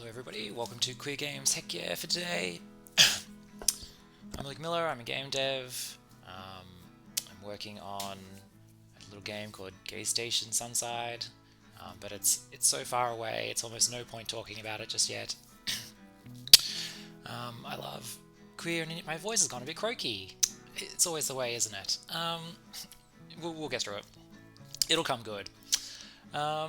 everybody, welcome to Queer Games. Heck yeah for today. I'm Luke Miller, I'm a game dev. I'm working on a little game called Gay Station Sunside, but it's so far away, it's almost no point talking about it just yet. I love queer and my voice has gone a bit croaky. It's always the way, isn't it? We'll get through it. It'll come good. Yeah,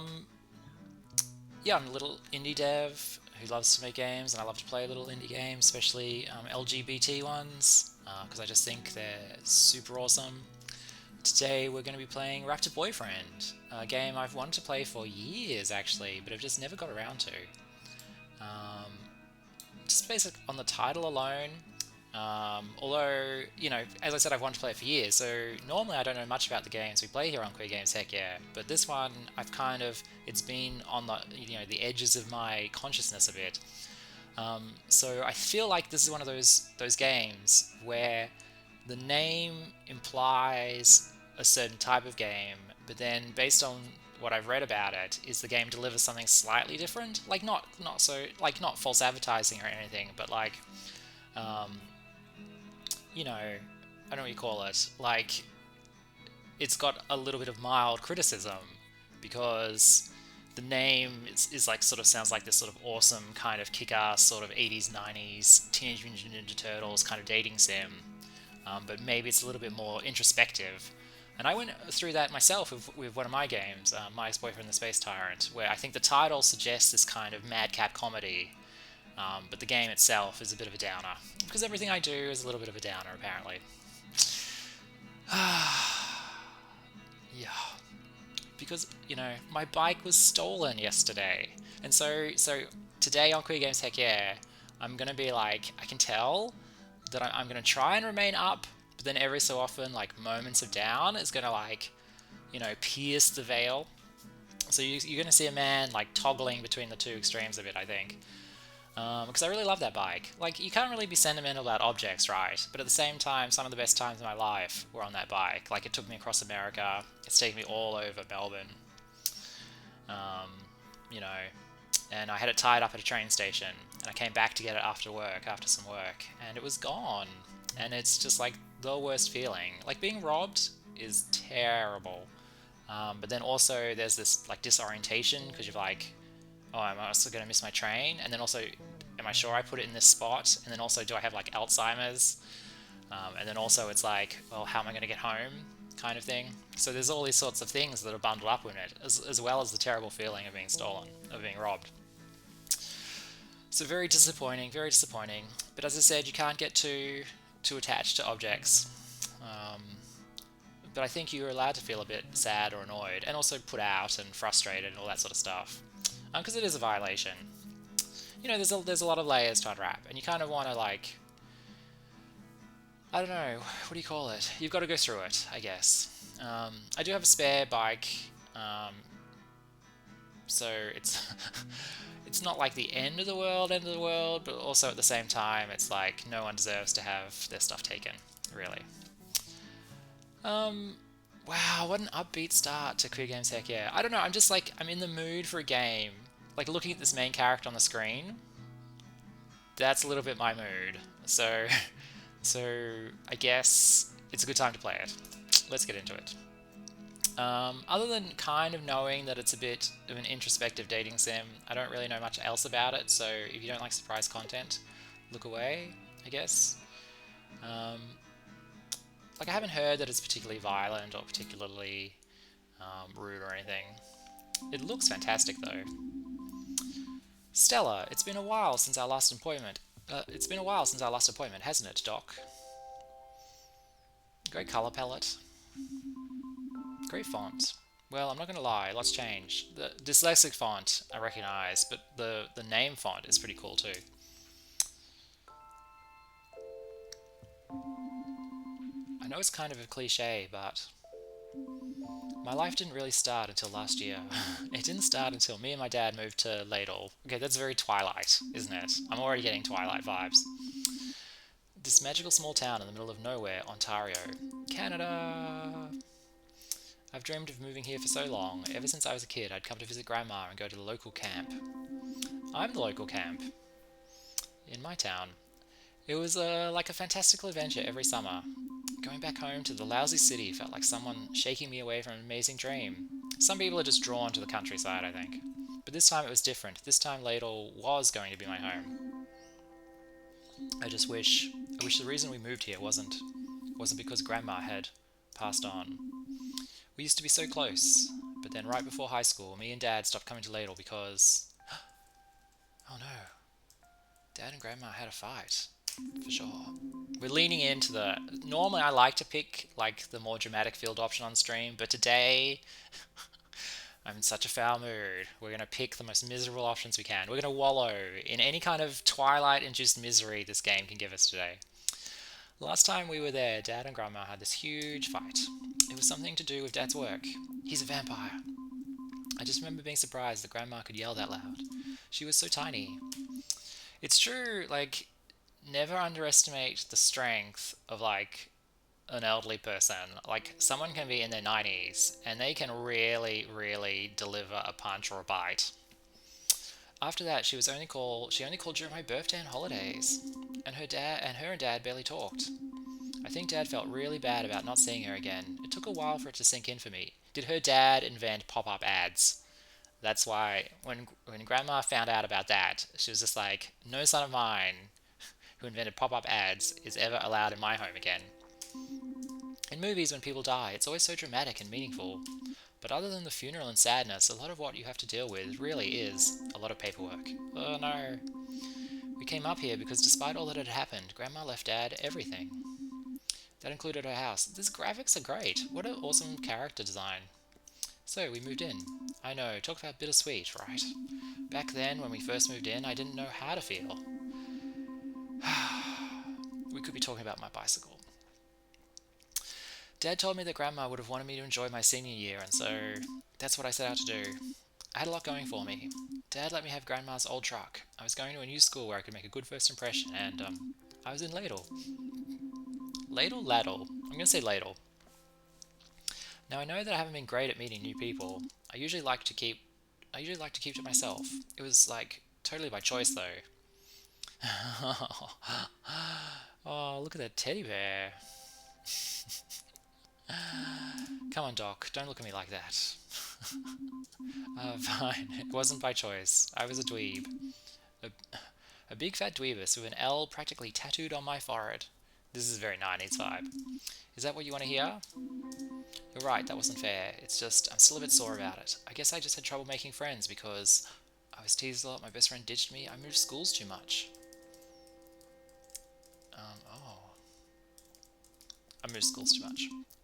I'm a little indie dev who loves to make games, and I love to play little indie games, especially LGBT ones, because I just think they're super awesome. Today we're going to be playing Raptor Boyfriend, a game I've wanted to play for years actually, but I've just never got around to. Just based on the title alone, although, you know, as I said, I've wanted to play it for years, so normally I don't know much about the games we play here on Queer Games, heck yeah, but this one, it's been on the, the edges of my consciousness a bit. So I feel like this is one of those games where the name implies a certain type of game, but then based on what I've read about it, is the game delivers something slightly different, like not false advertising or anything, but like, I don't know what you call it, like, it's got a little bit of mild criticism, because the name is like, sort of sounds like this sort of awesome kind of kick-ass sort of 80s, 90s Teenage Mutant Ninja Turtles kind of dating sim, but maybe it's a little bit more introspective. And I went through that myself with one of my games, My Ex-Boyfriend the Space Tyrant, where I think the title suggests this kind of madcap comedy, but the game itself is a bit of a downer, because everything I do is a little bit of a downer, apparently. Yeah. Because, my bike was stolen yesterday. And so today on Queer Games Heck Yeah, I'm going to be like, I can tell that I'm going to try and remain up, but then every so often, like, moments of down is going to, like, pierce the veil. So you're going to see a man, like, toggling between the two extremes of it, I think. Because I really love that bike. Like, you can't really be sentimental about objects, right? But at the same time, some of the best times of my life were on that bike. Like, it took me across America. It's taken me all over Melbourne. Um, you know, and I had it tied up at a train station, and I came back to get it after some work, and it was gone. And it's just like the worst feeling. Like, being robbed is terrible. But then also there's this like disorientation, because you're like, oh, am I also going to miss my train? And then also, am I sure I put it in this spot? And then also, do I have like Alzheimer's? And then also it's like, well, how am I going to get home? Kind of thing. So there's all these sorts of things that are bundled up in it, as well as the terrible feeling of being stolen, of being robbed. So very disappointing, very disappointing. But as I said, you can't get too attached to objects. But I think you're allowed to feel a bit sad or annoyed, and also put out and frustrated and all that sort of stuff. Because it is a violation. There's a lot of layers to unwrap, and you kind of want to, like, I don't know, what do you call it? You've got to go through it, I guess. I do have a spare bike, so it's it's not like the end of the world, but also at the same time, it's like no one deserves to have their stuff taken, really. Wow, what an upbeat start to Queer Games Heck Yeah. I don't know, I'm just like, I'm in the mood for a game. Like, looking at this main character on the screen, that's a little bit my mood. So I guess it's a good time to play it. Let's get into it. Other than kind of knowing that it's a bit of an introspective dating sim, I don't really know much else about it, so if you don't like surprise content, look away, I guess. Like, I haven't heard that it's particularly violent or particularly rude or anything. It looks fantastic, though. Stella, it's been a while since our last appointment. Hasn't it, Doc? Great colour palette. Great font. Well, I'm not going to lie, lots change. The dyslexic font I recognise, but the name font is pretty cool too. I know it's kind of a cliche, but my life didn't really start until last year. It didn't start until me and my dad moved to Ladle. Okay, that's very Twilight, isn't it? I'm already getting Twilight vibes. This magical small town in the middle of nowhere, Ontario, Canada. I've dreamed of moving here for so long. Ever since I was a kid, I'd come to visit Grandma and go to the local camp. I'm the local camp in my town. It was like a fantastical adventure every summer. Going back home to the lousy city felt like someone shaking me away from an amazing dream. Some people are just drawn to the countryside, I think. But this time it was different. This time Ladle was going to be my home. I wish the reason we moved here wasn't because Grandma had passed on. We used to be so close, but then right before high school, me and Dad stopped coming to Ladle because... Oh no. Dad and Grandma had a fight. For sure. We're leaning into the... Normally I like to pick like the more dramatic field option on stream, but today I'm in such a foul mood. We're going to pick the most miserable options we can. We're going to wallow in any kind of Twilight-induced misery this game can give us today. Last time we were there, Dad and Grandma had this huge fight. It was something to do with Dad's work. He's a vampire. I just remember being surprised that Grandma could yell that loud. She was so tiny. It's true, like, never underestimate the strength of, like, an elderly person. Like, someone can be in their 90s, and they can really, really deliver a punch or a bite. After that, she only called during my birthday and holidays, and her and Dad barely talked. I think Dad felt really bad about not seeing her again. It took a while for it to sink in for me. Did her dad invent pop-up ads? That's why when Grandma found out about that, she was just like, no son of mine who invented pop-up ads is ever allowed in my home again. In movies, when people die, it's always so dramatic and meaningful. But other than the funeral and sadness, a lot of what you have to deal with really is a lot of paperwork. Oh no. We came up here because despite all that had happened, Grandma left Dad everything. That included her house. These graphics are great. What an awesome character design. So we moved in. I know, talk about bittersweet, right? Back then, when we first moved in, I didn't know how to feel. We could be talking about my bicycle. Dad told me that Grandma would have wanted me to enjoy my senior year, and so that's what I set out to do. I had a lot going for me. Dad let me have Grandma's old truck. I was going to a new school where I could make a good first impression, and I was in Ladle. Ladle? I'm going to say Ladle. Now I know that I haven't been great at meeting new people. I usually like to keep to myself. It was like totally by choice though. Oh, look at that teddy bear. Come on, Doc, don't look at me like that. Fine, it wasn't by choice. I was a dweeb. A big fat dweebus with an L practically tattooed on my forehead. This is a very 90s vibe. Is that what you want to hear? You're right, that wasn't fair. It's just, I'm still a bit sore about it. I guess I just had trouble making friends because I was teased a lot, my best friend ditched me, I moved schools too much. I moved schools too much.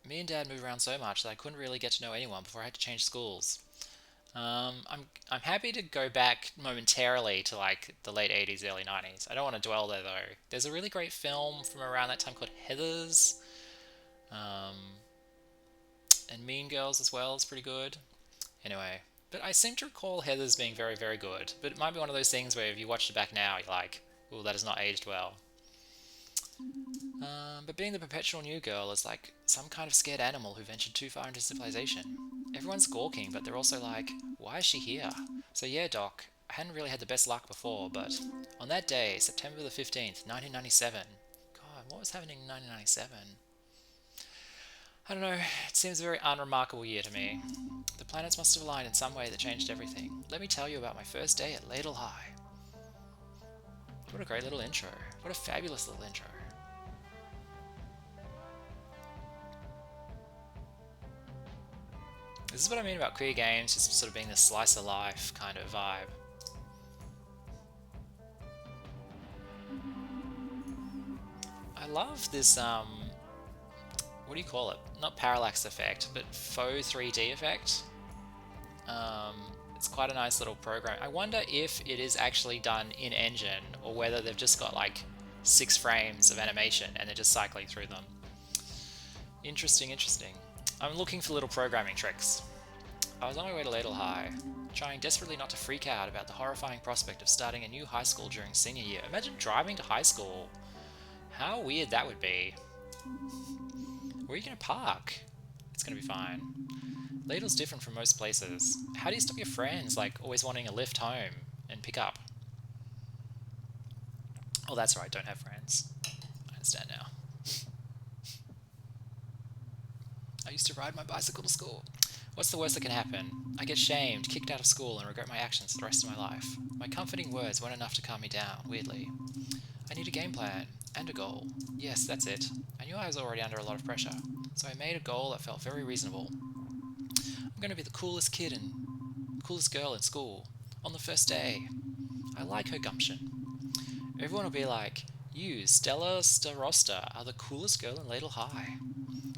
Me and Dad moved around so much that I couldn't really get to know anyone before I had to change schools. I'm happy to go back momentarily to like the late 80s, early 90s. I don't want to dwell there though. There's a really great film from around that time called Heathers. And Mean Girls as well is pretty good. Anyway, but I seem to recall Heathers being very, very good. But it might be one of those things where if you watch it back now, you're like, oh, that has not aged well. But being the perpetual new girl is like some kind of scared animal who ventured too far into civilization. Everyone's gawking, but they're also like, why is she here? So yeah, Doc, I hadn't really had the best luck before, but on that day, September the 15th, 1997... God, what was happening in 1997? I don't know, it seems a very unremarkable year to me. The planets must have aligned in some way that changed everything. Let me tell you about my first day at Ladle High. What a great little intro. What a fabulous little intro. This is what I mean about queer games, just sort of being this slice of life kind of vibe. I love this, what do you call it? Not parallax effect, but faux 3D effect. It's quite a nice little program. I wonder if it is actually done in engine, or whether they've just got like 6 frames of animation and they're just cycling through them. Interesting, interesting. I'm looking for little programming tricks. I was on my way to Ladle High, trying desperately not to freak out about the horrifying prospect of starting a new high school during senior year. Imagine driving to high school. How weird that would be. Where are you going to park? It's going to be fine. Ladle's different from most places. How do you stop your friends, like, always wanting a lift home and pick up? Oh, that's right, don't have friends. I understand now. I used to ride my bicycle to school. What's the worst that can happen? I get shamed, kicked out of school, and regret my actions for the rest of my life. My comforting words weren't enough to calm me down, weirdly. I need a game plan and a goal. Yes, that's it. I knew I was already under a lot of pressure, so I made a goal that felt very reasonable. I'm going to be the coolest kid and coolest girl in school on the first day. I like her gumption. Everyone will be like, you, Stella Starosta, are the coolest girl in Ladle High.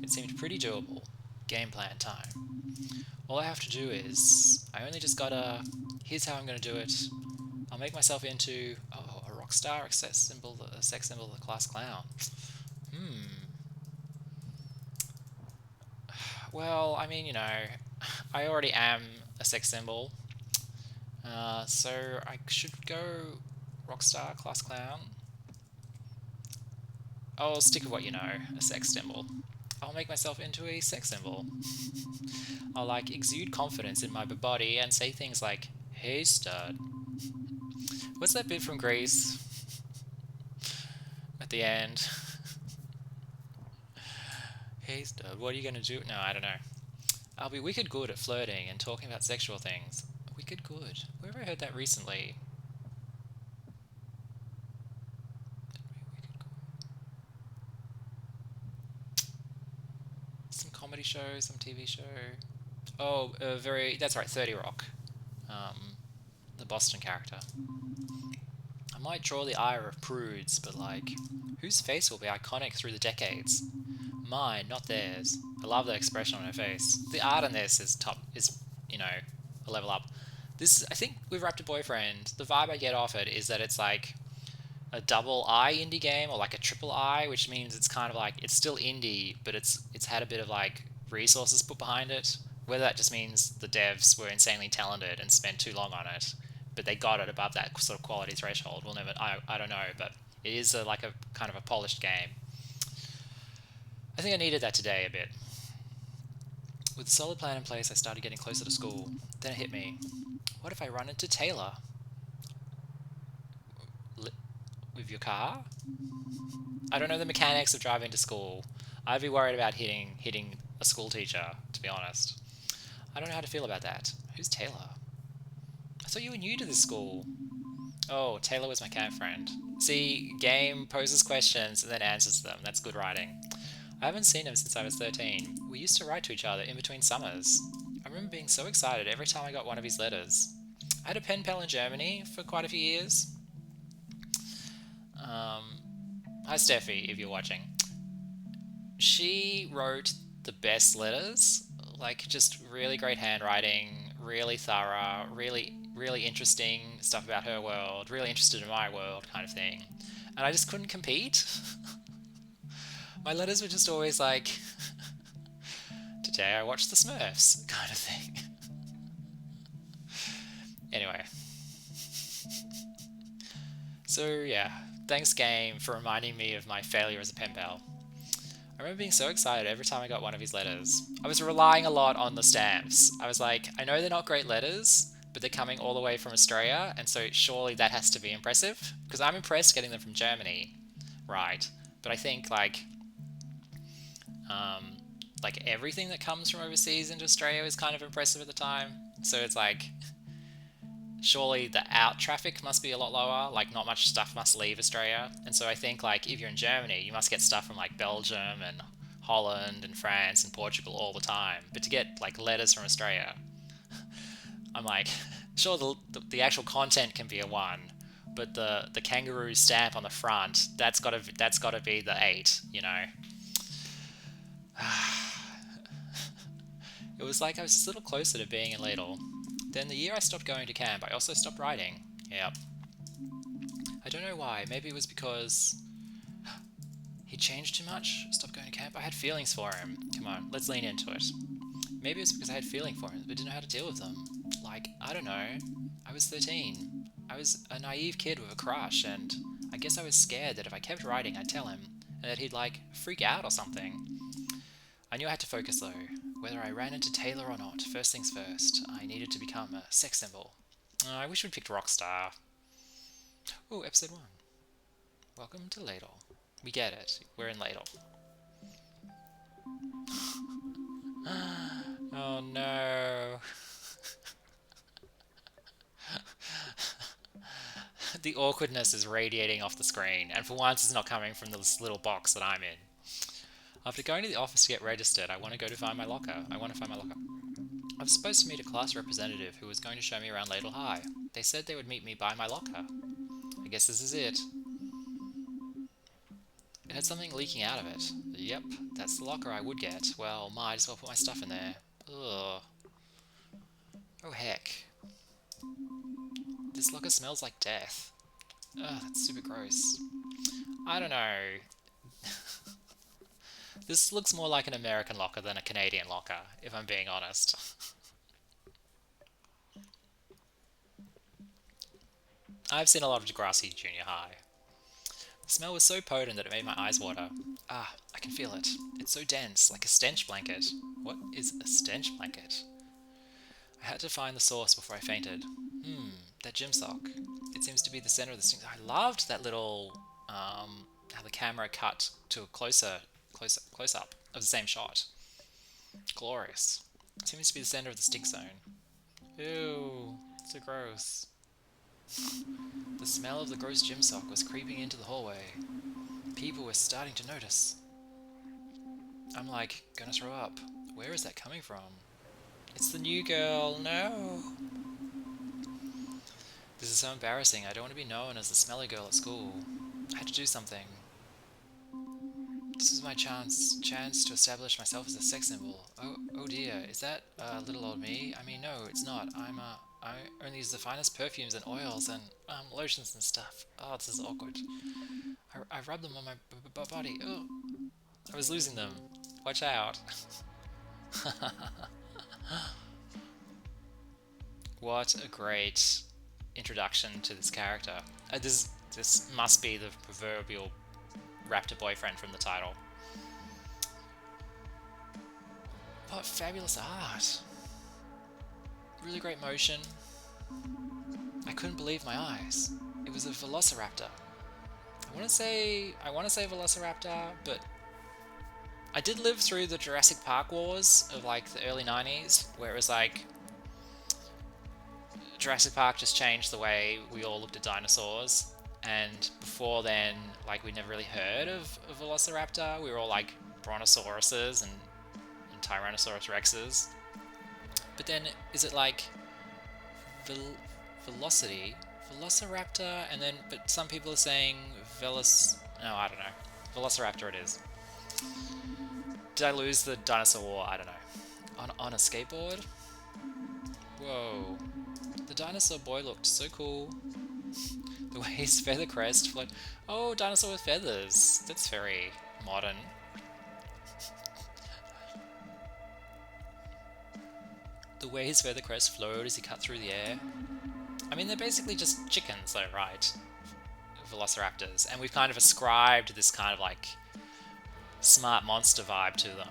It seemed pretty doable. Game plan time. All I have to do is, I only just gotta, here's how I'm gonna do it. I'll make myself into, a rock star, a sex symbol, the class clown. Well, I mean, I already am a sex symbol. So I should go rockstar, class clown. I'll stick with what you know, a sex symbol. I'll make myself into a sex symbol. I'll exude confidence in my body and say things like, hey stud. What's that bit from Grease? At the end. Hey stud, what are you gonna do? No, I don't know. I'll be wicked good at flirting and talking about sexual things. Wicked good. Where have I heard that recently? Some comedy show, some TV show. Oh, that's right, 30 Rock. The Boston character. I might draw the ire of prudes, but whose face will be iconic through the decades? Mine, not theirs. I love that expression on her face. The art in this is a level up. This, I think, with Raptor Boyfriend, the vibe I get off it is that it's like a double I indie game, or like a triple I, which means it's kind of it's still indie, but it's had a bit of resources put behind it. Whether that just means the devs were insanely talented and spent too long on it, but they got it above that sort of quality threshold. We'll never, I don't know, but it is a kind of a polished game. I think I needed that today a bit. With a solid plan in place, I started getting closer to school. Then it hit me. What if I run into Taylor? With your car? I don't know the mechanics of driving to school. I'd be worried about hitting a school teacher, to be honest. I don't know how to feel about that. Who's Taylor? I thought you were new to this school. Oh, Taylor was my cat friend. See, game poses questions and then answers them. That's good writing. I haven't seen him since I was 13. We used to write to each other in between summers. I remember being so excited every time I got one of his letters. I had a pen pal in Germany for quite a few years. Hi Steffi, if you're watching. She wrote the best letters, just really great handwriting, really thorough, really interesting stuff about her world, really interested in my world kind of thing. And I just couldn't compete. My letters were just always today I watched the Smurfs kind of thing. Anyway. So yeah, thanks game for reminding me of my failure as a pen pal. I remember being so excited every time I got one of his letters. I was relying a lot on the stamps. I was like, I know they're not great letters, but they're coming all the way from Australia, and so surely that has to be impressive. Because I'm impressed getting them from Germany, right? But I think everything that comes from overseas into Australia is kind of impressive at the time. So it's surely the out traffic must be a lot lower, not much stuff must leave Australia. And so I think if you're in Germany, you must get stuff from Belgium and Holland and France and Portugal all the time. But to get letters from Australia, I'm sure the actual content can be a 1, but the kangaroo stamp on the front, that's gotta be the 8, It was I was just a little closer to being in Ladle. Then the year I stopped going to camp, I also stopped writing. Yep. I don't know why. Maybe it was because he changed too much. Stopped going to camp. I had feelings for him. Come on, let's lean into it. Maybe it's because I had feeling for him, but didn't know how to deal with them. I don't know. I was 13. I was a naive kid with a crush, and I guess I was scared that if I kept writing, I'd tell him, and that he'd freak out or something. I knew I had to focus though. Whether I ran into Taylor or not, first things first, I needed to become a sex symbol. I wish we'd picked Rockstar. Ooh, episode 1. Welcome to Ladle. We get it. We're in Ladle. Oh no. The awkwardness is radiating off the screen, and for once it's not coming from this little box that I'm in. After going to the office to get registered, I want to find my locker. I was supposed to meet a class representative who was going to show me around Ladle High. They said they would meet me by my locker. I guess this is it. It had something leaking out of it. Yep, that's the locker I would get. Well, might as well put my stuff in there. Ugh. Oh heck. This locker smells like death. Ugh, that's super gross. I don't know. This looks more like an American locker than a Canadian locker, if I'm being honest. I've seen a lot of Degrassi Junior High. The smell was so potent that it made my eyes water. Ah, I can feel it. It's so dense, like a stench blanket. What is a stench blanket? I had to find the source before I fainted. That gym sock. It seems to be the center of the thing. I loved that little, how the camera cut to a close up of the same shot. Glorious. It seems to be the center of the stink zone. Ew, so gross. The smell of the gross gym sock was creeping into the hallway. People were starting to notice. I'm like, gonna throw up. Where is that coming from? It's the new girl, no! This is so embarrassing. I don't want to be known as the smelly girl at school. I had to do something. This is my chance to establish myself as a sex symbol. Oh dear, is that little old me? I mean, no, it's not. I only use the finest perfumes and oils and lotions and stuff. Oh, this is awkward. I rub them on my body. Oh, I was losing them. Watch out. What a great introduction to this character. This must be the proverbial Raptor Boyfriend from the title. What fabulous art. Really great motion. I couldn't believe my eyes. It was a Velociraptor. I want to say Velociraptor, but I did live through the Jurassic Park wars of like the early 90s, where it was like Jurassic Park just changed the way we all looked at dinosaurs, and before then, like, we'd never really heard of a Velociraptor. We were all like Brontosauruses and Tyrannosaurus Rexes. But then, is it like Velociraptor, and then, but some people are saying no, I don't know. Velociraptor it is. Did I lose the dinosaur war? I don't know. On a skateboard? Whoa. The dinosaur boy looked so cool. The way his feather crest floated. Oh, dinosaur with feathers. That's very modern. The way his feather crest flowed as he cut through the air. I mean, they're basically just chickens though, right? Velociraptors. And we've kind of ascribed this kind of like smart monster vibe to them.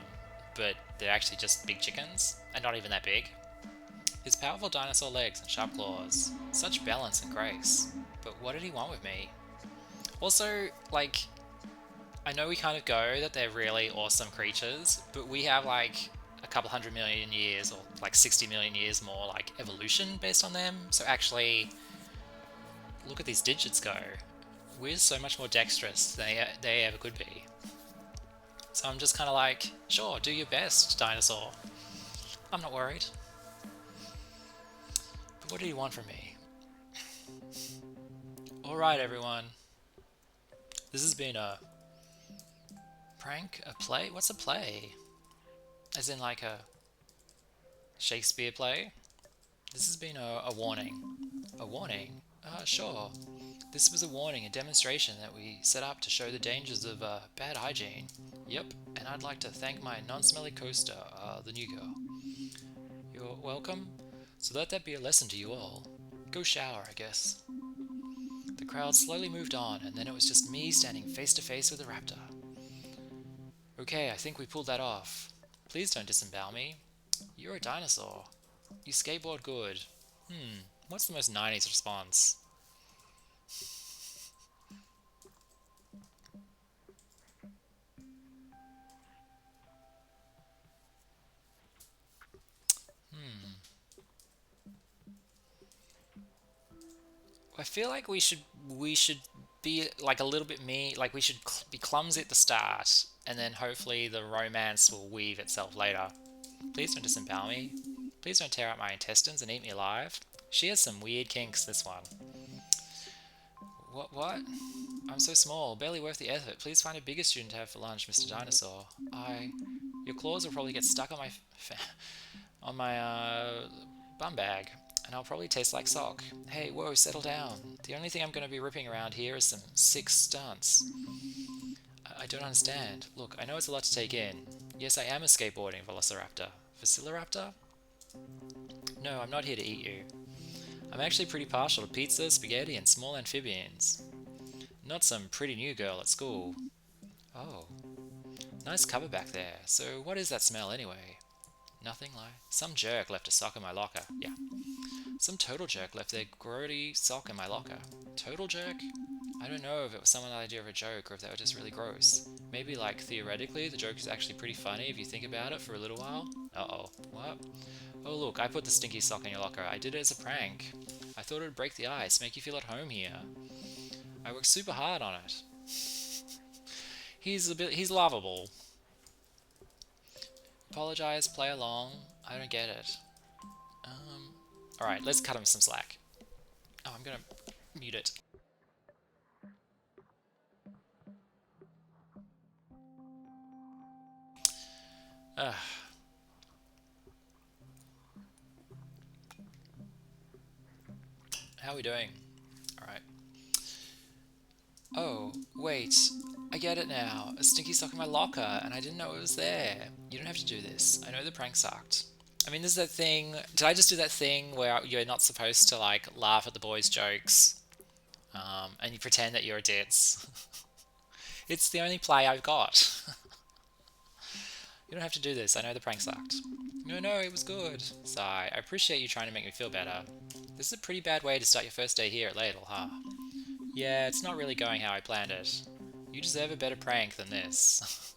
But they're actually just big chickens, and not even that big. His powerful dinosaur legs and sharp claws. Such balance and grace. But what did he want with me? Also, like, I know we kind of go that they're really awesome creatures, but we have like a couple 100 million years or like 60 million years more like evolution based on them. So actually, look at these digits go. We're so much more dexterous than they ever could be. So I'm just kind of like, sure, do your best, dinosaur. I'm not worried. But what did he want from me? Alright, everyone. This has been a prank? A play? What's a play? As in like a Shakespeare play? This has been a warning. A warning? Sure. This was a warning, a demonstration that we set up to show the dangers of bad hygiene. Yep, and I'd like to thank my non-smelly co-star, the new girl. You're welcome. So let that be a lesson to you all. Go shower, I guess. The crowd slowly moved on, and then it was just me standing face to face with a raptor. Okay, I think we pulled that off. Please don't disembowel me. You're a dinosaur. You skateboard good. What's the most 90s response? I feel like we should be like a little bit me like we should be clumsy at the start, and then hopefully the romance will weave itself later. Please don't disembowel me. Please don't tear out my intestines and eat me alive. She has some weird kinks, this one. What? I'm so small, barely worth the effort. Please find a bigger student to have for lunch, Mr. Dinosaur. Your claws will probably get stuck on my bum bag, and I'll probably taste like sock. Hey, whoa, settle down. The only thing I'm going to be ripping around here is some sick stunts. I don't understand. Look, I know it's a lot to take in. Yes, I am a skateboarding Velociraptor. Velociraptor? No, I'm not here to eat you. I'm actually pretty partial to pizza, spaghetti, and small amphibians. Not some pretty new girl at school. Oh, nice cover back there. So what is that smell anyway? Nothing like... Some jerk left a sock in my locker. Yeah. Some total jerk left their grody sock in my locker. Total jerk? I don't know if it was someone's idea of a joke or if they were just really gross. Maybe, like, theoretically, the joke is actually pretty funny if you think about it for a little while. Uh-oh. What? Oh, look, I put the stinky sock in your locker. I did it as a prank. I thought it would break the ice, make you feel at home here. I worked super hard on it. He's lovable. Apologize, play along. I don't get it. Alright, let's cut him some slack. Oh, I'm gonna mute it. How are we doing? Alright. Oh, wait. I get it now. A stinky sock in my locker, and I didn't know it was there. You don't have to do this. I know the prank sucked. I mean, this is that thing... Did I just do that thing where you're not supposed to, like, laugh at the boys' jokes? And you pretend that you're a ditz? It's the only play I've got. You don't have to do this. I know the prank sucked. No, it was good. Sigh. I appreciate you trying to make me feel better. This is a pretty bad way to start your first day here at Ladle, huh? Yeah, it's not really going how I planned it. You deserve a better prank than this.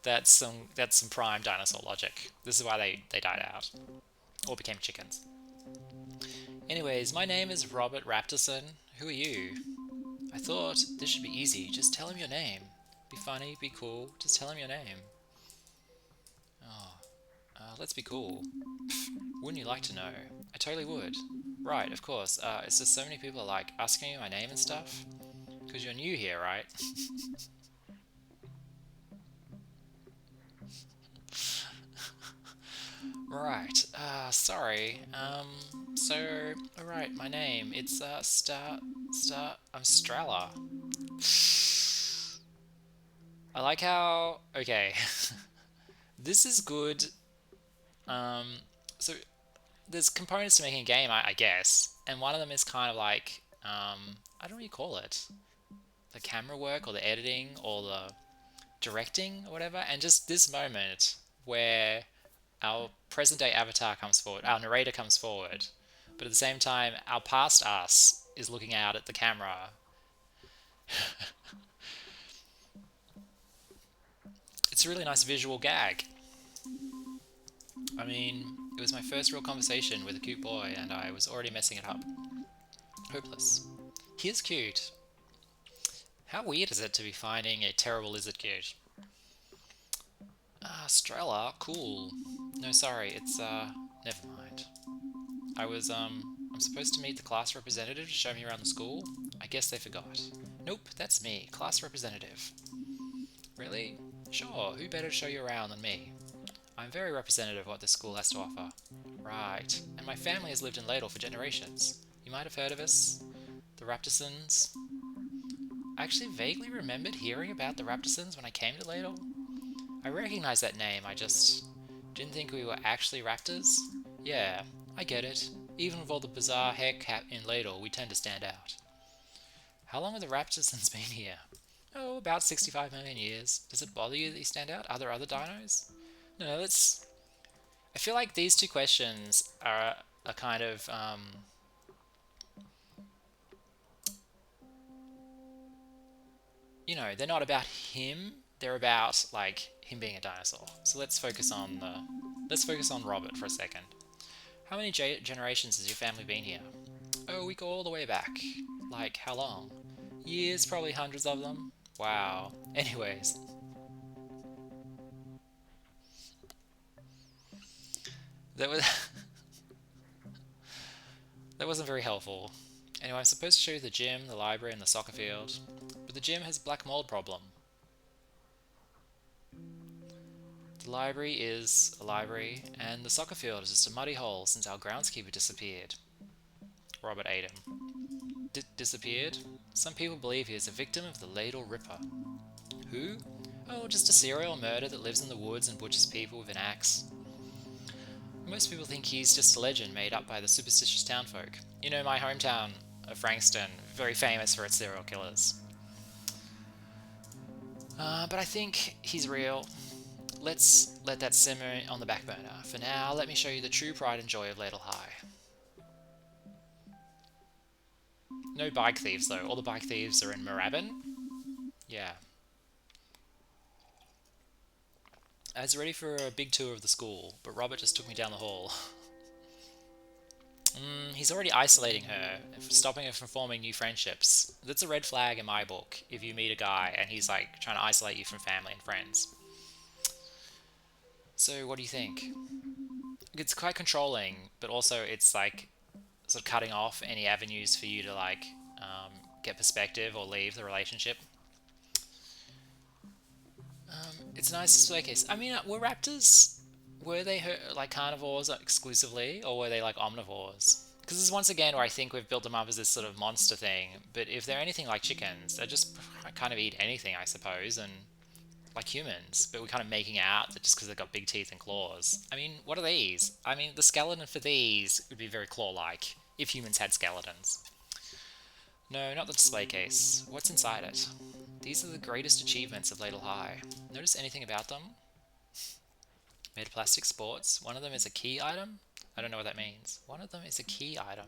That's some prime dinosaur logic. This is why they died out. Or became chickens. Anyways, my name is Robert Raptorson. Who are you? I thought this should be easy. Just tell him your name. Be funny, be cool. Just tell him your name. Oh, let's be cool. Wouldn't you like to know? I totally would. Right, of course. It's just so many people are like asking me my name and stuff. Because you're new here, right? Right, sorry. Alright, my name. It's, I'm Strella. I like how... Okay. This is good. So there's components to making a game, I guess. And one of them is kind of like, I don't know what you call it. The camera work or the editing or the directing or whatever. And just this moment where our present day avatar comes forward, our narrator comes forward, but at the same time, our past us is looking out at the camera. It's a really nice visual gag. I mean, it was my first real conversation with a cute boy, and I was already messing it up. Hopeless. He is cute. How weird is it to be finding a terrible lizard cute? Strella, cool. No, sorry, it's, never mind. I'm supposed to meet the class representative to show me around the school. I guess they forgot. Nope, that's me, class representative. Really? Sure, who better to show you around than me? I'm very representative of what this school has to offer. Right, and my family has lived in Ladle for generations. You might have heard of us? The Raptorsons? I actually vaguely remembered hearing about the Raptorsons when I came to Ladle. I recognize that name, I just didn't think we were actually raptors. Yeah, I get it. Even with all the bizarre heck in Ladle, we tend to stand out. How long have the Raptorsons been here? Oh, about 65 million years. Does it bother you that you stand out? Are there other dinos? No, let's... I feel like these two questions are a kind of... you know, they're not about him. They're about, like, him being a dinosaur. So let's focus on Robert for a second. How many generations has your family been here? Oh, we go all the way back. Like, how long? Years, probably hundreds of them. Wow. Anyways. That was... that wasn't very helpful. Anyway, I'm supposed to show you the gym, the library, and the soccer field. But the gym has black mold problem. The library is a library, and the soccer field is just a muddy hole since our groundskeeper disappeared. Robert ate him. Disappeared? Some people believe he is a victim of the Ladle Ripper. Who? Oh, just a serial murderer that lives in the woods and butchers people with an axe. Most people think he's just a legend made up by the superstitious townfolk. You know, my hometown of Frankston, very famous for its serial killers. But I think he's real. Let's let that simmer on the back burner. For now, let me show you the true pride and joy of Ladle High. No bike thieves, though. All the bike thieves are in Moorabbin. Yeah. I was ready for a big tour of the school, but Robert just took me down the hall. He's already isolating her, stopping her from forming new friendships. That's a red flag in my book, if you meet a guy and he's like trying to isolate you from family and friends. So what do you think? It's quite controlling, but also it's like sort of cutting off any avenues for you to like get perspective or leave the relationship. It's a nice display case. I mean, were raptors, were they like carnivores exclusively, or were they like omnivores? Because this is once again where I think we've built them up as this sort of monster thing, but if they're anything like chickens, they just kind of eat anything, I suppose, and like humans, but we're kind of making out that just because they've got big teeth and claws. I mean, what are these? I mean, the skeleton for these would be very claw-like, if humans had skeletons. No, not the display case. What's inside it? These are the greatest achievements of Ladle High. Notice anything about them? Made of plastic sports. One of them is a key item? I don't know what that means. One of them is a key item.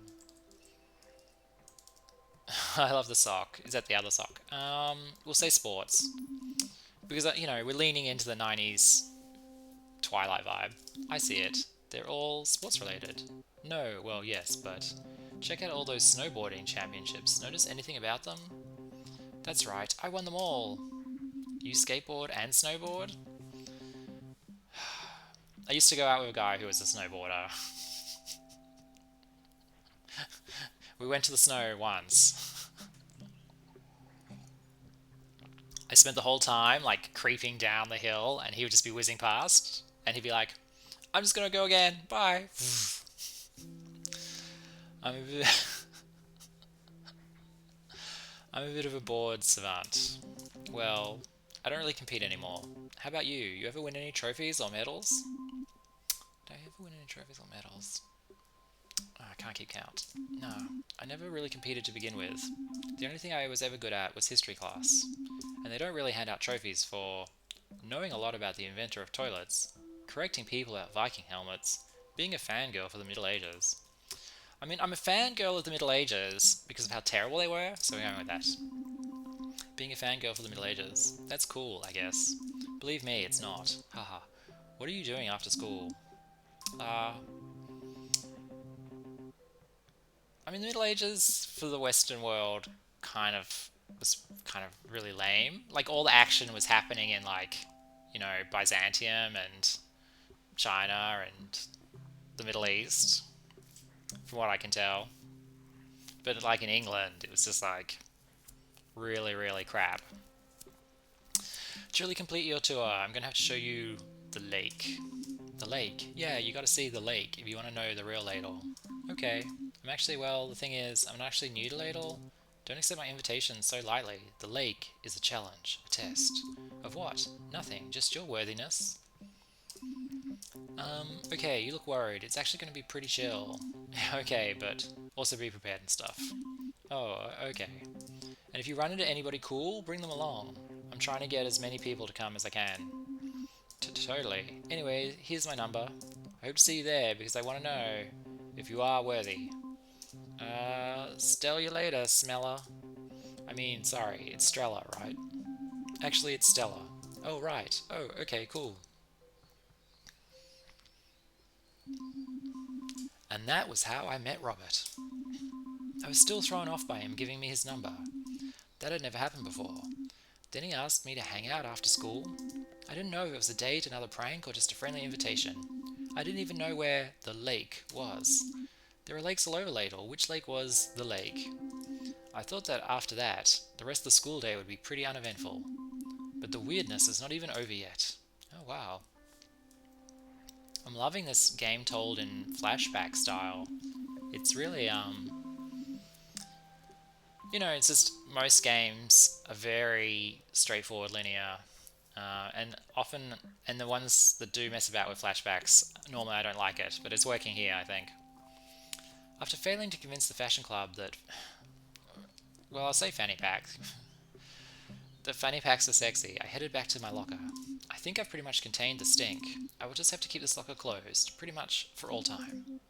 I love the sock. Is that the other sock? We'll say sports. Because, you know, we're leaning into the 90s Twilight vibe. I see it. They're all sports related. No, well, yes, but check out all those snowboarding championships. Notice anything about them? That's right, I won them all. You skateboard and snowboard? I used to go out with a guy who was a snowboarder. We went to the snow once. I spent the whole time like creeping down the hill and he would just be whizzing past and he'd be like, I'm just gonna go again, bye. I'm a bit of a bored savant. Well, I don't really compete anymore. How about you? You ever win any trophies or medals? Did I ever win any trophies or medals? Oh, I can't keep count. No, I never really competed to begin with. The only thing I was ever good at was history class. And they don't really hand out trophies for knowing a lot about the inventor of toilets, correcting people about Viking helmets, being a fangirl for the Middle Ages. I mean, I'm a fangirl of the Middle Ages because of how terrible they were, so we're going with that. Being a fangirl for the Middle Ages. That's cool, I guess. Believe me, it's not. Haha. What are you doing after school? I mean, the Middle Ages for the Western world was kind of really lame. Like, all the action was happening in, like, you know, Byzantium and China and the Middle East, from what I can tell. But, like, in England, it was just, like, really, really crap. To really complete your tour, I'm going to have to show you the lake. The lake? Yeah, you gotta see the lake if you want to know the real Ladle. Okay. The thing is, I'm actually new to Ladle. Don't accept my invitation so lightly. The lake is a challenge, a test. Of what? Nothing, just your worthiness. Okay, you look worried. It's actually going to be pretty chill. Okay, but also be prepared and stuff. Oh, okay. And if you run into anybody cool, bring them along. I'm trying to get as many people to come as I can. Totally. Anyway, here's my number. I hope to see you there because I want to know if you are worthy. Stell you later, Smeller. I mean, sorry, it's Strella, right? Actually, it's Stella. Oh, right. Oh, okay, cool. And that was how I met Robert. I was still thrown off by him giving me his number. That had never happened before. Then he asked me to hang out after school. I didn't know if it was a date, another prank, or just a friendly invitation. I didn't even know where the lake was. There are lakes all over Ladle. Which lake was the lake? I thought that after that, the rest of the school day would be pretty uneventful. But the weirdness is not even over yet. Oh wow. I'm loving this game told in flashback style. It's really, it's just most games are very straightforward, linear, and often, and the ones that do mess about with flashbacks, normally I don't like it, but it's working here, I think. After failing to convince the fashion club that, well, I'll say fanny pack, the fanny packs are sexy, I headed back to my locker. I think I've pretty much contained the stink. I will just have to keep this locker closed, pretty much for all time.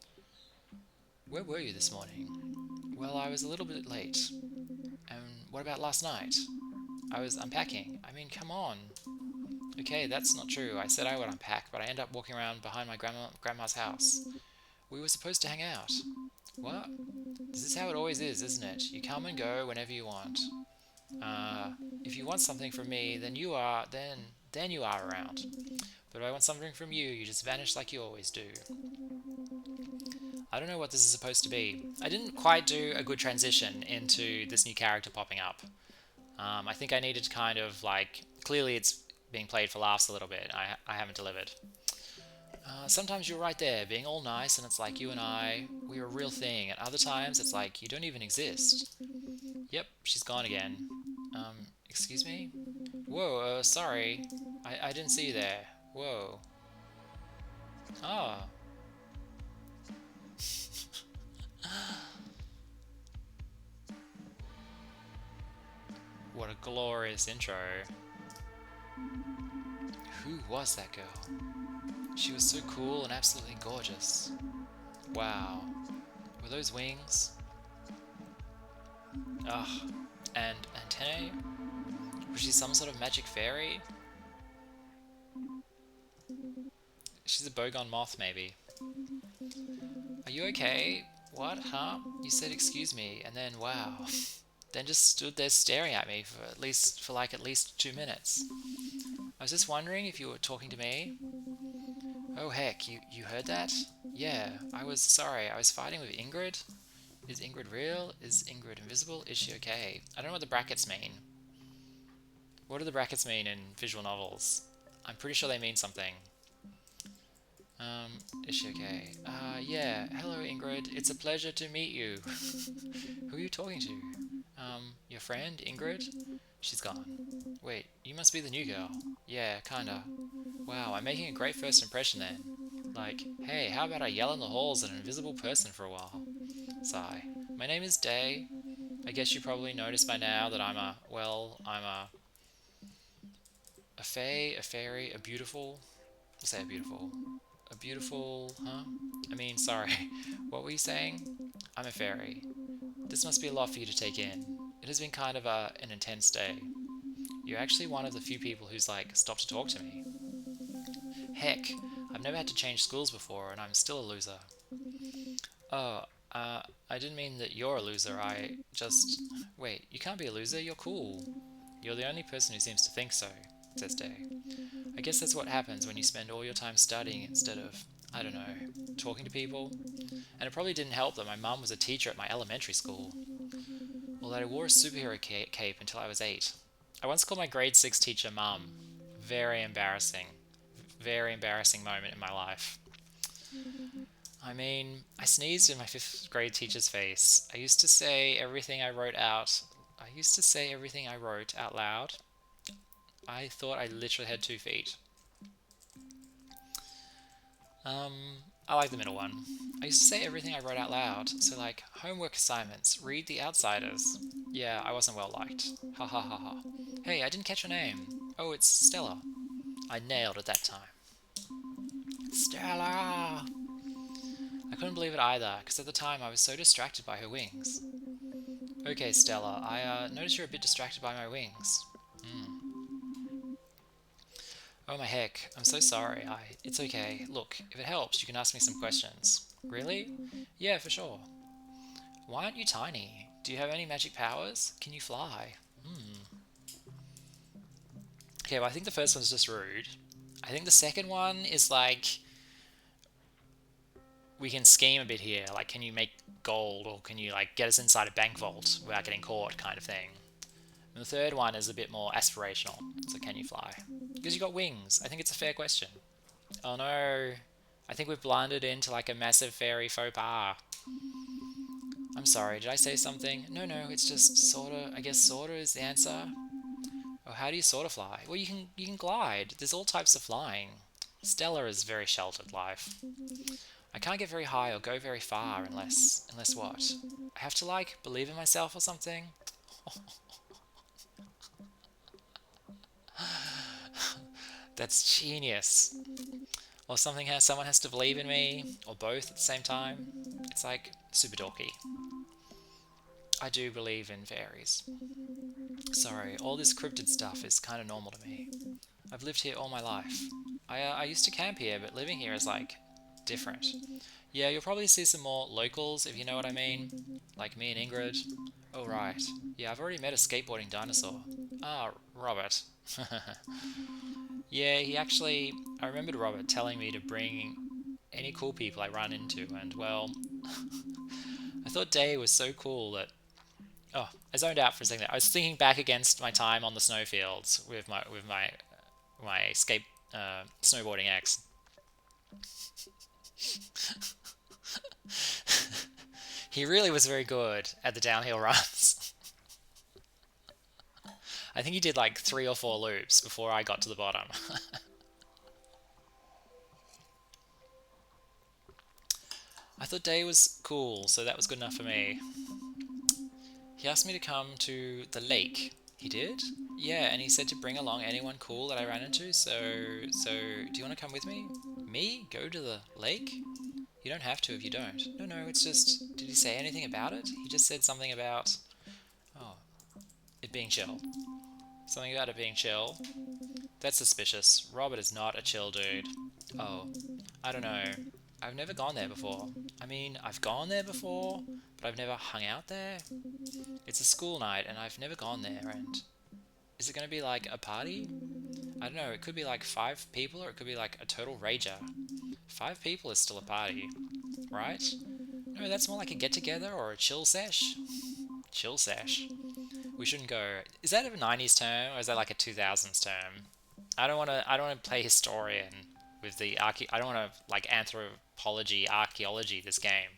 Where were you this morning? Well, I was a little bit late. And what about last night? I was unpacking. I mean, come on. Okay, that's not true. I said I would unpack, but I ended up walking around behind my grandma's house. We were supposed to hang out. What? This is how it always is, isn't it? You come and go whenever you want. If you want something from me, then you are around. But if I want something from you, you just vanish like you always do. I don't know what this is supposed to be. I didn't quite do a good transition into this new character popping up. I think I needed to kind of like, clearly it's being played for laughs a little bit. I haven't delivered. Sometimes you're right there, being all nice, and it's like you and I, we're a real thing. And other times it's like you don't even exist. Yep, she's gone again. Excuse me? Whoa, sorry. I didn't see you there. Whoa. Oh. What a glorious intro. Who was that girl? She was so cool and absolutely gorgeous. Wow. Were those wings? Ugh. And antennae? Was she some sort of magic fairy? She's a bogon moth, maybe. Are you okay? What? Huh? You said excuse me, and then wow. Then just stood there staring at me for at least 2 minutes. I was just wondering if you were talking to me. Oh heck, you heard that? Yeah, I was sorry, I was fighting with Ingrid. Is Ingrid real? Is Ingrid invisible? Is she okay? I don't know what the brackets mean. What do the brackets mean in visual novels? I'm pretty sure they mean something. Is she okay? Yeah. Hello, Ingrid. It's a pleasure to meet you. Who are you talking to? Your friend, Ingrid? She's gone. Wait, you must be the new girl. Yeah, kinda. Wow, I'm making a great first impression then. Like, hey, how about I yell in the halls at an invisible person for a while? Sigh. My name is Day. I guess you probably noticed by now that I'm a fae, a fairy, a beautiful. We'll say a beautiful, huh? I mean, sorry, what were you saying? I'm a fairy. This must be a lot for you to take in. It has been kind of an intense day. You're actually one of the few people who's like, stopped to talk to me. Heck, I've never had to change schools before and I'm still a loser. Oh, I didn't mean that you're a loser, I just... Wait, you can't be a loser, you're cool. You're the only person who seems to think so, says Day. I guess that's what happens when you spend all your time studying instead of, I don't know, talking to people. And it probably didn't help that my mum was a teacher at my elementary school. Although I wore a superhero cape until I was 8. I once called my grade 6 teacher Mum. Very embarrassing. Very embarrassing moment in my life. I mean, I sneezed in my 5th grade teacher's face. I used to say everything I wrote out loud. I thought I literally had 2 feet. I like the middle one. I used to say everything I wrote out loud. So like, homework assignments, read The Outsiders. Yeah, I wasn't well liked. Ha ha ha ha. Hey, I didn't catch your name. Oh, it's Stella. I nailed it that time. Stella! I couldn't believe it either, because at the time I was so distracted by her wings. Okay, Stella, I noticed you're a bit distracted by my wings. Oh my heck, I'm so sorry. It's okay. Look, if it helps, you can ask me some questions. Really? Yeah, for sure. Why aren't you tiny? Do you have any magic powers? Can you fly? Okay, well, I think the first one's just rude. I think the second one is like, we can scheme a bit here. Like, can you make gold, or can you like get us inside a bank vault without getting caught, kind of thing. And the third one is a bit more aspirational. So can you fly? Because you got wings. I think it's a fair question. Oh no. I think we've blundered into like a massive fairy faux pas. I'm sorry, did I say something? No, it's just sorta, I guess sorta is the answer. Oh, how do you sorta fly? Well, you can glide. There's all types of flying. Stella is very sheltered life. I can't get very high or go very far unless what? I have to like believe in myself or something? That's genius. Or someone has to believe in me, or both at the same time. It's like super dorky. I do believe in fairies. Sorry, all this cryptid stuff is kind of normal to me. I've lived here all my life. I used to camp here, but living here is like different. Yeah, you'll probably see some more locals, if you know what I mean. Like me and Ingrid. Oh, right. Yeah, I've already met a skateboarding dinosaur. Ah, Robert. Yeah, I remembered Robert telling me to bring any cool people I run into, and well, I thought Day was so cool that. Oh, I zoned out for a second there. I was thinking back against my time on the snowfields with my snowboarding ex. He really was very good at the downhill runs. I think he did like 3 or 4 loops before I got to the bottom. I thought Day was cool, so that was good enough for me. He asked me to come to the lake. He did? Yeah, and he said to bring along anyone cool that I ran into, so do you want to come with me? Me? Go to the lake? You don't have to if you don't. No, it's just... Did he say anything about it? He just said something about... Oh, it being chill. Something about it being chill. That's suspicious. Robert is not a chill dude. Oh, I don't know. I've never gone there before. I mean, I've gone there before, but I've never hung out there. It's a school night, and I've never gone there, and... Is it going to be like a party? I don't know, it could be like 5 people, or it could be like a total rager. 5 people is still a party, right? No, that's more like a get-together or a chill sesh. Chill sesh. We shouldn't go... Is that a 90s term, or is that like a 2000s term? I don't want to play historian with the I don't want to like anthropology, archaeology this game,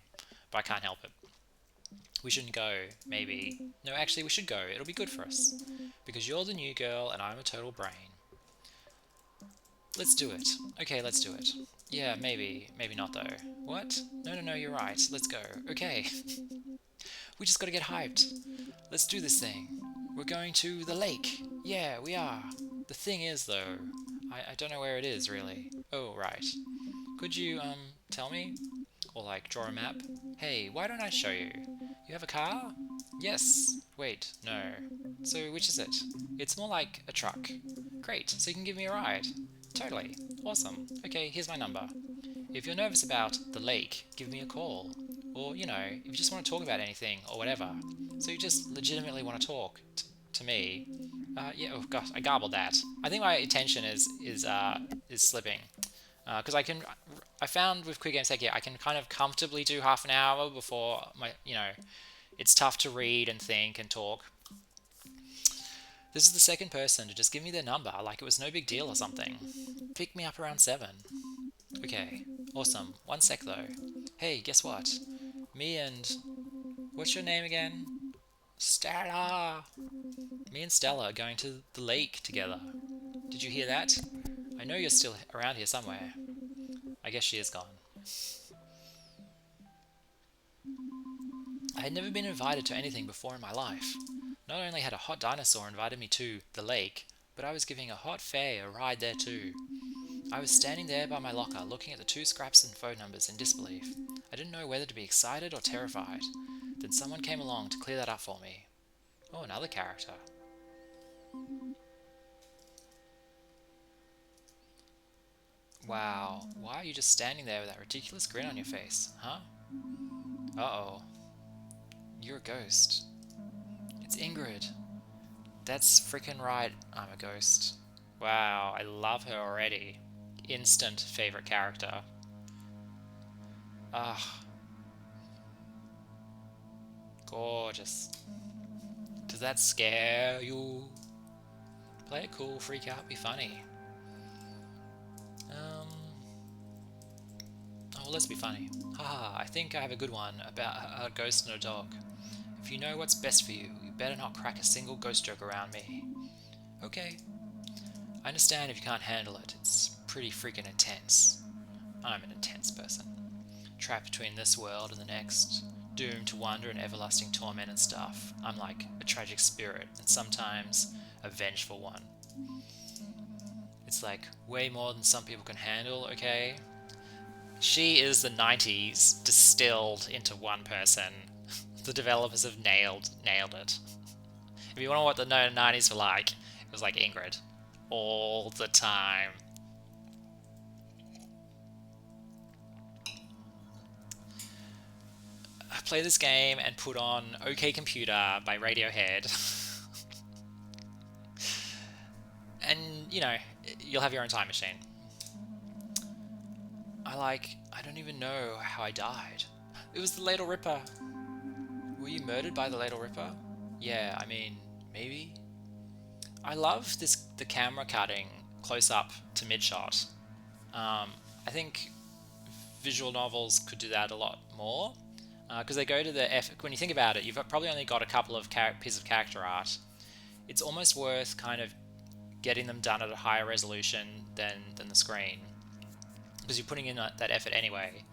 but I can't help it. We shouldn't go, maybe. No, actually, we should go. It'll be good for us. Because you're the new girl and I'm a total brain. Let's do it. Okay, let's do it. Yeah, maybe. Maybe not, though. What? No, you're right. Let's go. Okay. We just gotta get hyped. Let's do this thing. We're going to the lake. Yeah, we are. The thing is, though, I don't know where it is, really. Oh, right. Could you, tell me? Or, like, draw a map? Hey, why don't I show you? You have a car? Yes. Wait, no. So, which is it? It's more like a truck. Great, so you can give me a ride. Totally. Awesome. Okay, here's my number. If you're nervous about the lake, give me a call. Or, you know, if you just want to talk about anything or whatever. So you just legitimately want to talk to me. Yeah, oh gosh, I garbled that. I think my attention is slipping. Because I found with Quick Games Tech, yeah, I can kind of comfortably do half an hour before it's tough to read and think and talk. This is the second person to just give me their number, like it was no big deal or something. Pick me up around 7. Okay, awesome. One sec though. Hey, guess what? Me and... What's your name again? Stella! Me and Stella are going to the lake together. Did you hear that? I know you're still around here somewhere. I guess she is gone. I had never been invited to anything before in my life. Not only had a hot dinosaur invited me to the lake, but I was giving a hot fae a ride there too. I was standing there by my locker looking at the 2 scraps and phone numbers in disbelief. I didn't know whether to be excited or terrified. Then someone came along to clear that up for me. Oh, another character. Wow, why are you just standing there with that ridiculous grin on your face, huh? Uh-oh. You're a ghost. It's Ingrid. That's freaking right, I'm a ghost. Wow, I love her already. Instant favorite character. Ah, gorgeous. Does that scare you? Play it cool, freak out, be funny. Oh, let's be funny. Haha, I think I have a good one about a ghost and a dog. If you know what's best for you, you better not crack a single ghost joke around me. Okay. I understand if you can't handle it. It's pretty freaking intense. I'm an intense person. Trapped between this world and the next, doomed to wander in everlasting torment and stuff. I'm like a tragic spirit, and sometimes a vengeful one. It's like way more than some people can handle, okay? She is the 90s distilled into one person. The developers have nailed it. If you want to know what the 90s were like, it was like Ingrid. All the time. I play this game and put on OK Computer by Radiohead. And, you know, you'll have your own time machine. I don't even know how I died. It was the Ladle Ripper. Were you murdered by the Ladle Ripper? Yeah, I mean, maybe. I love the camera cutting close up to mid shot. I think visual novels could do that a lot more because they go to the effort. When you think about it, you've probably only got a couple of pieces of character art. It's almost worth kind of getting them done at a higher resolution than the screen, because you're putting in that effort anyway,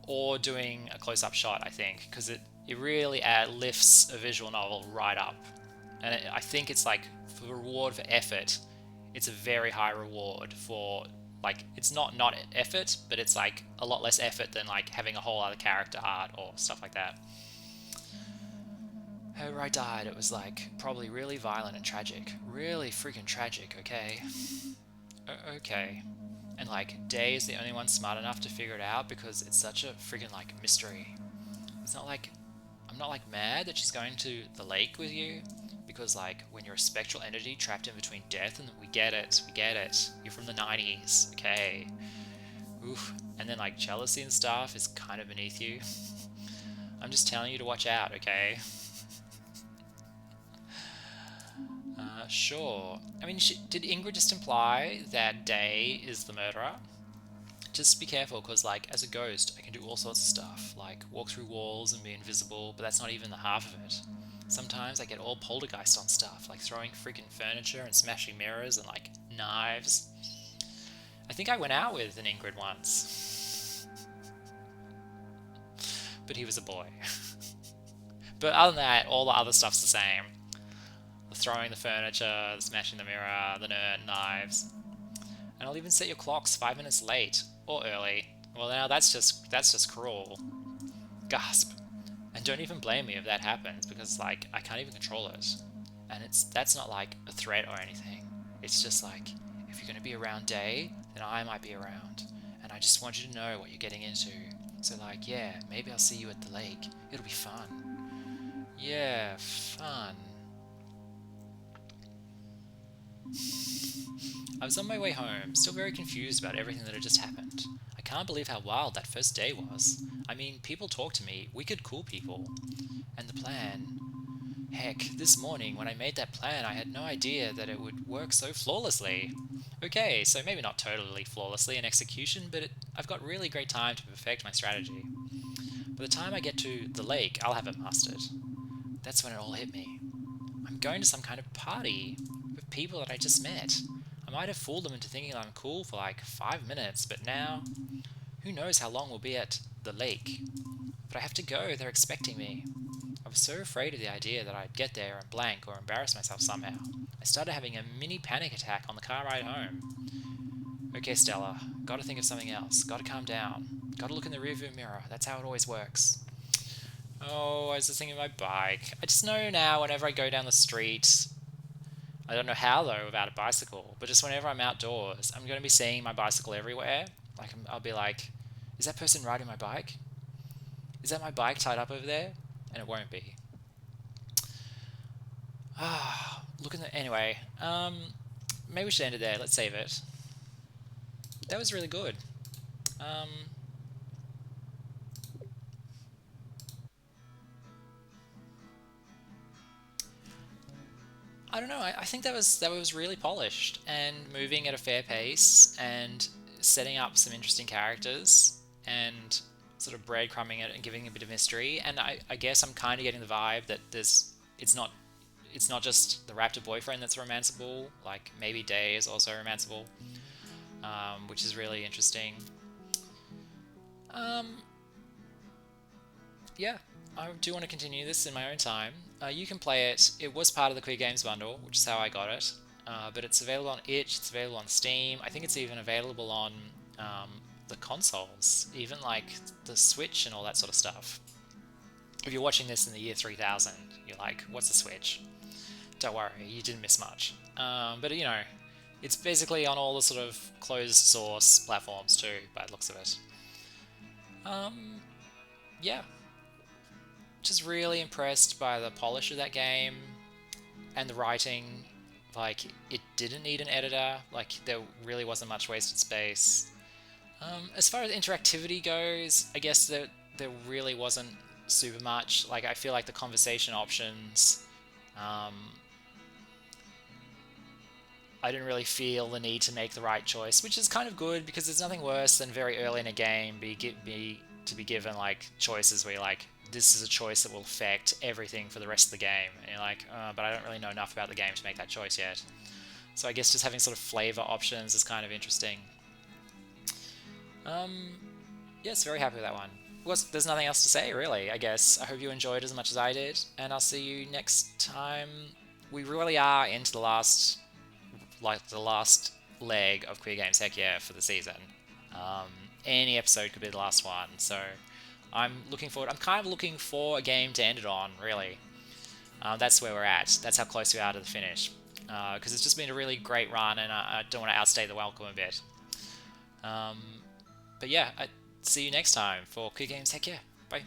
or doing a close-up shot, I think, because it really lifts a visual novel right up. And I think it's like, for the reward for effort, it's a very high reward for, like, it's not effort, but it's like a lot less effort than like having a whole other character art or stuff like that. However I died, it was like probably really violent and tragic. Really freaking tragic, okay? Okay. And like, Day is the only one smart enough to figure it out because it's such a freaking like mystery. It's not like, I'm not like mad that she's going to the lake with you, because like when you're a spectral entity trapped in between death, and we get it. You're from the 90s, okay? Oof. And then like jealousy and stuff is kind of beneath you. I'm just telling you to watch out, okay? Sure. I mean, did Ingrid just imply that Day is the murderer? Just be careful, because like as a ghost I can do all sorts of stuff, like walk through walls and be invisible, but that's not even the half of it. Sometimes I get all poltergeist on stuff, like throwing freaking furniture and smashing mirrors and like knives. I think I went out with an Ingrid once. But he was a boy. But other than that, all the other stuff's the same. The throwing the furniture, the smashing the mirror, the knives. And I'll even set your clocks 5 minutes late or early. Well, now that's just cruel. Gasp. And don't even blame me if that happens, because like I can't even control it. And that's not like a threat or anything. It's just like, if you're going to be around Day, then I might be around, and I just want you to know what you're getting into. So like, yeah, maybe I'll see you at the lake. It'll be fun. Yeah, fun. I was on my way home, still very confused about everything that had just happened. I can't believe how wild that first day was. I mean, people talk to me, wicked cool people. And the plan. Heck, this morning when I made that plan, I had no idea that it would work so flawlessly. Okay, so maybe not totally flawlessly in execution, but I've got really great time to perfect my strategy. By the time I get to the lake, I'll have it mastered. That's when it all hit me. I'm going to some kind of party with people that I just met. I might have fooled them into thinking I'm cool for like 5 minutes, but now, who knows how long we'll be at the lake. But I have to go, they're expecting me. I was so afraid of the idea that I'd get there and blank or embarrass myself somehow. I started having a mini panic attack on the car ride home. Okay, Stella, gotta think of something else. Gotta calm down. Gotta look in the rearview mirror. That's how it always works. Oh, I was just thinking of my bike. I just know now whenever I go down the street, I don't know how though without a bicycle, but just whenever I'm outdoors, I'm going to be seeing my bicycle everywhere. Like I'll be like, is that person riding my bike? Is that my bike tied up over there? and it won't be. Look at the anyway. Maybe we should end it there. Let's save it. That was really good. Um, I don't know. I think that was really polished and moving at a fair pace and setting up some interesting characters and sort of breadcrumbing it and giving a bit of mystery. And I guess I'm kind of getting the vibe that it's not just the Raptor boyfriend that's romanceable. Like maybe Day is also romanceable, which is really interesting. Um, yeah, I do want to continue this in my own time. You can play it. It was part of the Queer Games bundle, which is how I got it. But it's available on itch. It's available on Steam. I think it's even available on the consoles, even like the Switch and all that sort of stuff. If you're watching this in the year 3000, you're like, "What's a Switch?" Don't worry, you didn't miss much. But it's basically on all the sort of closed source platforms too, by the looks of it. Um, yeah, just really impressed by the polish of that game and the writing. Like, it didn't need an editor. Like, there really wasn't much wasted space. As far as interactivity goes, I guess there really wasn't super much. Like, I feel like the conversation options, um, I didn't really feel the need to make the right choice, which is kind of good because there's nothing worse than very early in a game to be given like choices where you're like, this is a choice that will affect everything for the rest of the game, and you're like, but I don't really know enough about the game to make that choice yet. So I guess just having sort of flavor options is kind of interesting. Um, yes, very happy with that one. Well, there's nothing else to say, really, I guess. I hope you enjoyed as much as I did, and I'll see you next time. We really are into the last leg of Queer Games Heck Yeah for the season. Um, any episode could be the last one, so I'm looking forward. I'm kind of looking for a game to end it on, really. That's where we're at. That's how close we are to the finish. Because it's just been a really great run, and I don't want to outstay the welcome a bit. Um, but yeah, I see you next time for Queer Games Heck Yeah. Bye.